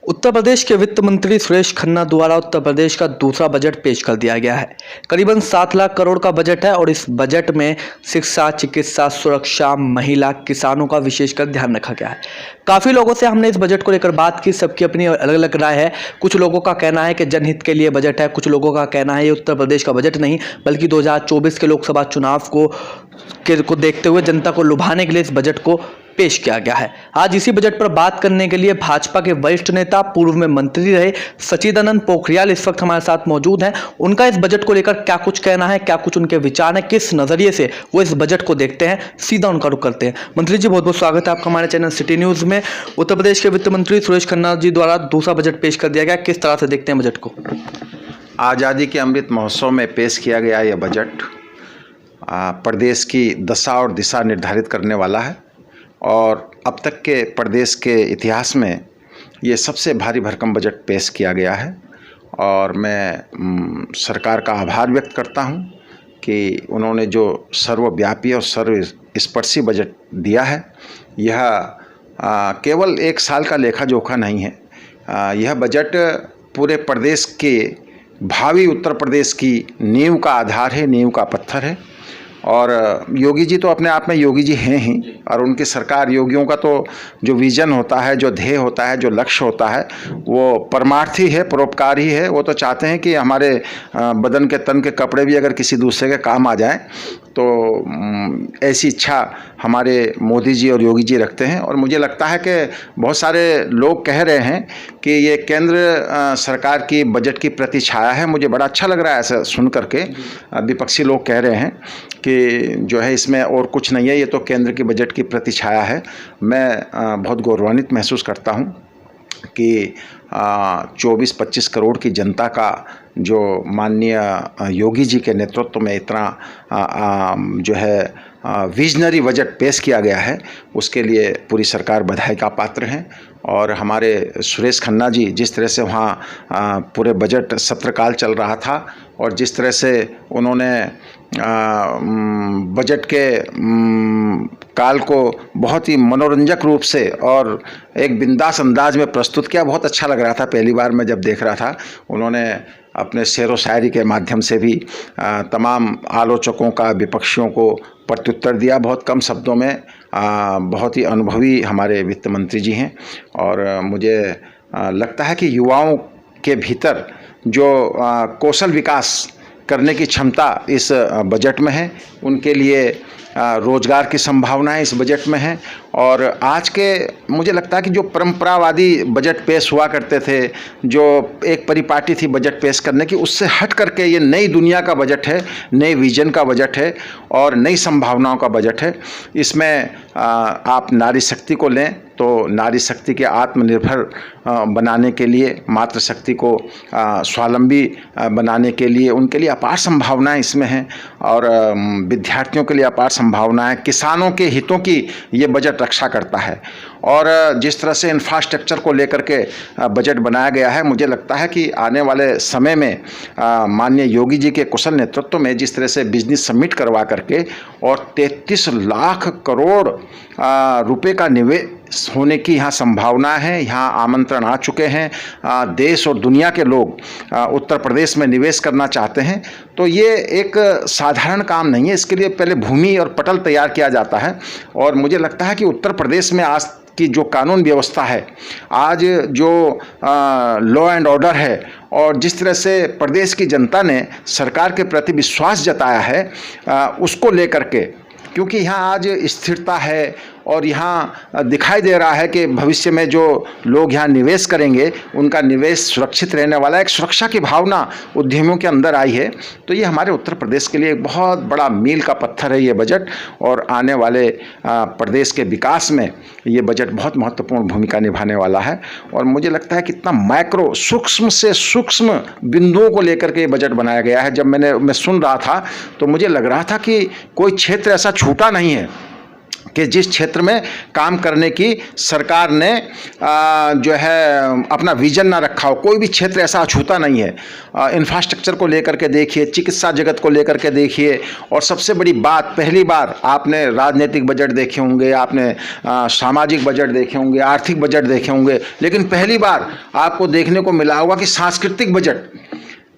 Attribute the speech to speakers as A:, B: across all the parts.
A: उत्तर प्रदेश के वित्त मंत्री सुरेश खन्ना द्वारा उत्तर प्रदेश का दूसरा बजट पेश कर दिया गया है। करीबन 7 लाख करोड़ का बजट है और इस बजट में शिक्षा, चिकित्सा, सुरक्षा, महिला, किसानों का विशेषकर ध्यान रखा गया है। काफ़ी लोगों से हमने इस बजट को लेकर बात की, सबकी अपनी अलग अलग राय है। कुछ लोगों का कहना है कि जनहित के लिए बजट है, कुछ लोगों का कहना है ये उत्तर प्रदेश का बजट नहीं बल्कि 2024 के लोकसभा चुनाव को देखते हुए जनता को लुभाने के लिए इस बजट को पेश किया गया है। आज इसी बजट पर बात करने के लिए भाजपा के वरिष्ठ नेता, पूर्व में मंत्री रहे सच्चिदानंद पोखरियाल इस वक्त हमारे साथ मौजूद हैं। उनका इस बजट को लेकर क्या कुछ कहना है, क्या कुछ उनके विचार हैं, किस नजरिए से वो इस बजट को देखते हैं, सीधा उनका रुख करते हैं। मंत्री जी, बहुत बहुत स्वागत है आपका हमारे चैनल सिटी न्यूज में। उत्तर प्रदेश के वित्त मंत्री सुरेश खन्ना जी द्वारा दूसरा बजट पेश कर दिया गया, किस तरह से देखते हैं बजट को?
B: आज़ादी के अमृत महोत्सव में पेश किया गया यह बजट प्रदेश की दशा और दिशा निर्धारित करने वाला है और अब तक के प्रदेश के इतिहास में ये सबसे भारी भरकम बजट पेश किया गया है। और मैं सरकार का आभार व्यक्त करता हूँ कि उन्होंने जो सर्वव्यापी और सर्वस्पर्शी बजट दिया है, यह केवल एक साल का लेखा जोखा नहीं है। यह बजट पूरे प्रदेश के भावी उत्तर प्रदेश की नींव का आधार है, नींव का पत्थर है। और योगी जी तो अपने आप में योगी जी हैं ही, और उनकी सरकार, योगियों का तो जो विजन होता है, जो ध्येय होता है, जो लक्ष्य होता है, वो परमार्थी है, परोपकारी है। वो तो चाहते हैं कि हमारे बदन के तन के कपड़े भी अगर किसी दूसरे के काम आ जाएं, तो ऐसी इच्छा हमारे मोदी जी और योगी जी रखते हैं। और मुझे लगता है कि बहुत सारे लोग कह रहे हैं कि ये केंद्र सरकार की बजट की प्रतिछाया है। मुझे बड़ा अच्छा लग रहा है ऐसा सुन करके। विपक्षी लोग कह रहे हैं कि जो है इसमें और कुछ नहीं है, ये तो केंद्र की बजट की प्रतिछाया है। मैं बहुत गौरवान्वित महसूस करता हूँ कि 24-25 करोड़ की जनता का जो माननीय योगी जी के नेतृत्व में इतना जो है विजनरी बजट पेश किया गया है, उसके लिए पूरी सरकार बधाई का पात्र हैं। और हमारे सुरेश खन्ना जी जिस तरह से वहाँ पूरे बजट सत्रकाल चल रहा था और जिस तरह से उन्होंने बजट के काल को बहुत ही मनोरंजक रूप से और एक बिंदास अंदाज में प्रस्तुत किया, बहुत अच्छा लग रहा था। पहली बार मैं जब देख रहा था, उन्होंने अपने शेरो शायरी के माध्यम से भी तमाम आलोचकों का, विपक्षियों को प्रत्युत्तर दिया बहुत कम शब्दों में। बहुत ही अनुभवी हमारे वित्त मंत्री जी हैं और मुझे लगता है कि युवाओं के भीतर जो कौशल विकास करने की क्षमता इस बजट में है, उनके लिए रोजगार की संभावनाएं इस बजट में हैं। और आज के मुझे लगता है कि जो परंपरावादी बजट पेश हुआ करते थे, जो एक परिपाटी थी बजट पेश करने की, उससे हट करके ये नई दुनिया का बजट है, नए विजन का बजट है और नई संभावनाओं का बजट है। इसमें आप नारी शक्ति को लें तो नारी शक्ति के आत्मनिर्भर बनाने के लिए, मातृशक्ति को स्वावलंबी बनाने के लिए, उनके लिए अपार संभावनाएं इसमें हैं। और विद्यार्थियों के लिए अपार संभावनाएं, किसानों के हितों की ये बजट रक्षा करता है। और जिस तरह से इंफ्रास्ट्रक्चर को लेकर के बजट बनाया गया है, मुझे लगता है कि आने वाले समय में माननीय योगी जी के कुशल नेतृत्व में जिस तरह से बिजनेस समिट करवा करके और 33 लाख करोड़ रुपए का निवेश होने की यहाँ संभावना है। यहाँ आमंत्रण आ चुके हैं, देश और दुनिया के लोग उत्तर प्रदेश में निवेश करना चाहते हैं। तो ये एक साधारण काम नहीं है, इसके लिए पहले भूमि और पटल तैयार किया जाता है। और मुझे लगता है कि उत्तर प्रदेश में आज की जो कानून व्यवस्था है, आज जो लॉ एंड ऑर्डर है और जिस तरह से प्रदेश की जनता ने सरकार के प्रति विश्वास जताया है, उसको लेकर के, क्योंकि यहाँ आज स्थिरता है और यहाँ दिखाई दे रहा है कि भविष्य में जो लोग यहाँ निवेश करेंगे उनका निवेश सुरक्षित रहने वाला है। एक सुरक्षा की भावना उद्यमियों के अंदर आई है। तो ये हमारे उत्तर प्रदेश के लिए एक बहुत बड़ा मील का पत्थर है ये बजट, और आने वाले प्रदेश के विकास में ये बजट बहुत महत्वपूर्ण भूमिका निभाने वाला है। और मुझे लगता है कि इतना माइक्रो, सूक्ष्म से सूक्ष्म बिंदुओं को लेकर के ये बजट बनाया गया है। जब मैं सुन रहा था तो मुझे लग रहा था कि कोई क्षेत्र ऐसा छूटा नहीं है कि जिस क्षेत्र में काम करने की सरकार ने जो है अपना विजन ना रखा हो, कोई भी क्षेत्र ऐसा अछूता नहीं है। इंफ्रास्ट्रक्चर को लेकर के देखिए, चिकित्सा जगत को लेकर के देखिए, और सबसे बड़ी बात, पहली बार आपने राजनीतिक बजट देखे होंगे, आपने सामाजिक बजट देखे होंगे, आर्थिक बजट देखे होंगे, लेकिन पहली बार आपको देखने को मिला होगा कि सांस्कृतिक बजट,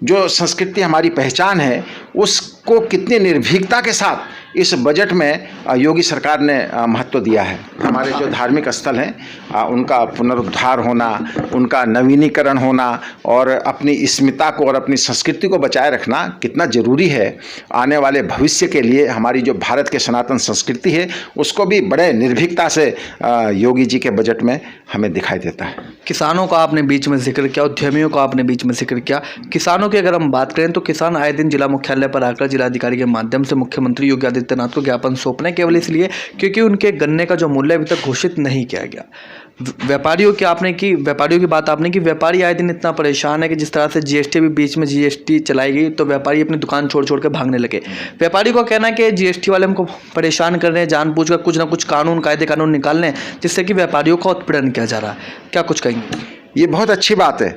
B: जो संस्कृति हमारी पहचान है, उसको कितनी निर्भीकता के साथ इस बजट में योगी सरकार ने महत्व दिया है। हमारे जो धार्मिक स्थल हैं उनका पुनरुद्धार होना, उनका नवीनीकरण होना और अपनी अस्मिता को और अपनी संस्कृति को बचाए रखना कितना ज़रूरी है आने वाले भविष्य के लिए। हमारी जो भारत के सनातन संस्कृति है उसको भी बड़े निर्भीकता से योगी जी के बजट में हमें दिखाई देता है।
A: किसानों का आपने बीच में जिक्र किया, उद्यमियों का आपने बीच में जिक्र किया। किसानों की अगर हम बात करें तो किसान आए दिन जिला मुख्यालय पर आकर जिलाधिकारी के माध्यम से मुख्यमंत्री योगी आदित्यनाथ को ज्ञापन सौंपने केवल इसलिए क्योंकि उनके गन्ने का जो मूल्य अभी तक घोषित नहीं किया गया। व्यापारियों की बात आपने की, व्यापारी आए दिन इतना परेशान है कि जिस तरह से जीएसटी भी बीच में जीएसटी चलाई गई तो व्यापारी अपनी दुकान छोड़ के भागने लगे। व्यापारी को कहना है कि जीएसटी वाले हमको परेशान कर रहे हैं, जानबूझकर कुछ ना कुछ कानून निकाल रहे हैं जिससे कि व्यापारियों का उत्पीड़न किया जा रहा है। क्या कुछ कहेंगे?
B: ये बहुत अच्छी बात है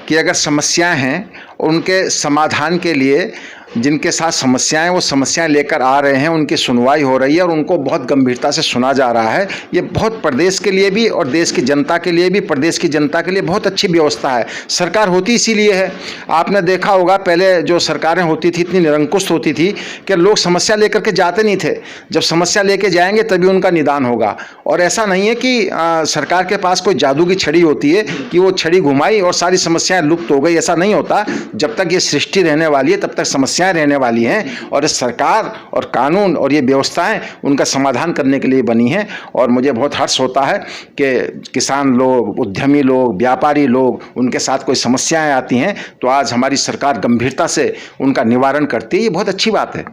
B: कि अगर समस्याएं हैं उनके समाधान के लिए जिनके साथ समस्याएं वो समस्याएं लेकर आ रहे हैं, उनकी सुनवाई हो रही है और उनको बहुत गंभीरता से सुना जा रहा है। ये बहुत प्रदेश के लिए भी और देश की जनता के लिए भी, प्रदेश की जनता के लिए बहुत अच्छी व्यवस्था है। सरकार होती इसीलिए है। आपने देखा होगा पहले जो सरकारें होती थी इतनी निरंकुश होती थी कि लोग समस्या लेकर के जाते नहीं थे। जब समस्या लेके जाएंगे तभी उनका निदान होगा। और ऐसा नहीं है कि सरकार के पास कोई जादू की छड़ी होती है कि वो छड़ी घुमाई और सारी समस्याएं लुप्त हो गई, ऐसा नहीं होता। जब तक ये सृष्टि रहने वाली है तब तक समस्याएं रहने वाली हैं और इस सरकार और कानून और ये व्यवस्थाएं उनका समाधान करने के लिए बनी हैं। और मुझे बहुत हर्ष होता है कि किसान लोग, उद्यमी लोग, व्यापारी लोग, उनके साथ कोई समस्याएं आती हैं तो आज हमारी सरकार गंभीरता से उनका निवारण करती है। ये बहुत अच्छी बात है।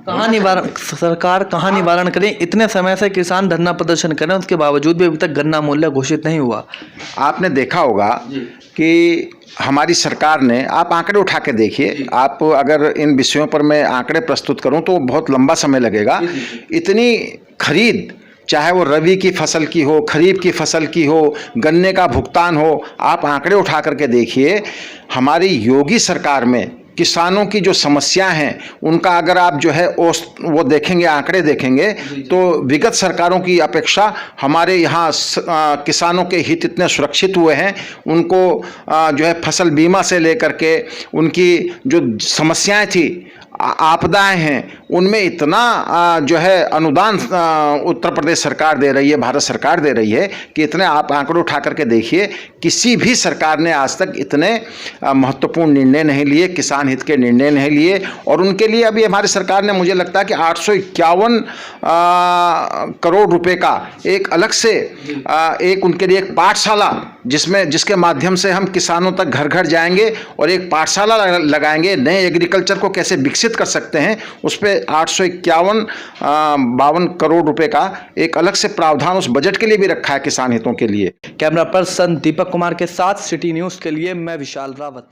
A: सरकार कहाँ निवारण करें? इतने समय से किसान धरना प्रदर्शन कर रहे हैं, उसके बावजूद भी अभी तक गन्ना मूल्य घोषित नहीं हुआ।
B: आपने देखा होगा कि हमारी सरकार ने, आप आंकड़े उठा के देखिए, आप अगर इन विषयों पर मैं आंकड़े प्रस्तुत करूं तो बहुत लंबा समय लगेगा। इतनी खरीद, चाहे वो रबी की फसल की हो, खरीफ की फसल की हो, गन्ने का भुगतान हो, आप आंकड़े उठा करके देखिए। हमारी योगी सरकार में किसानों की जो समस्या हैं उनका अगर आप जो है वो देखेंगे, आंकड़े देखेंगे तो विगत सरकारों की अपेक्षा हमारे यहाँ किसानों के हित इतने सुरक्षित हुए हैं। उनको जो है फसल बीमा से लेकर के उनकी जो समस्याएं थी, आपदाएं हैं, उनमें इतना जो है अनुदान उत्तर प्रदेश सरकार दे रही है, भारत सरकार दे रही है कि इतने आप आंकड़े उठा करके देखिए, किसी भी सरकार ने आज तक इतने महत्वपूर्ण निर्णय नहीं लिए, किसान हित के निर्णय नहीं लिए। और उनके लिए अभी हमारी सरकार ने, मुझे लगता है कि 851 करोड़ रुपए का एक अलग से एक उनके लिए एक पाठशाला, जिसके माध्यम से हम किसानों तक घर घर जाएंगे और एक पाठशाला लगाएंगे, नए एग्रीकल्चर को कैसे विकसित कर सकते हैं, उस पर 851-52 करोड़ रुपए का एक अलग से प्रावधान उस बजट के लिए भी रखा है किसान हितों के लिए।
A: कैमरा पर्सन दीपक कुमार के साथ सिटी न्यूज़ के लिए मैं विशाल रावत।